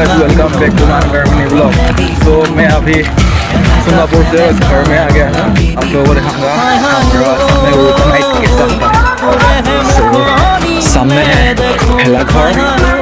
Guys, welcome back to my mini vlog. तो मैं अभी सिंगापुर से घर में आ गया हूँ। आप लोगों को दिखाऊंगा हमारे सामने उरुका नाइट कैसा था। सामने है पहला घर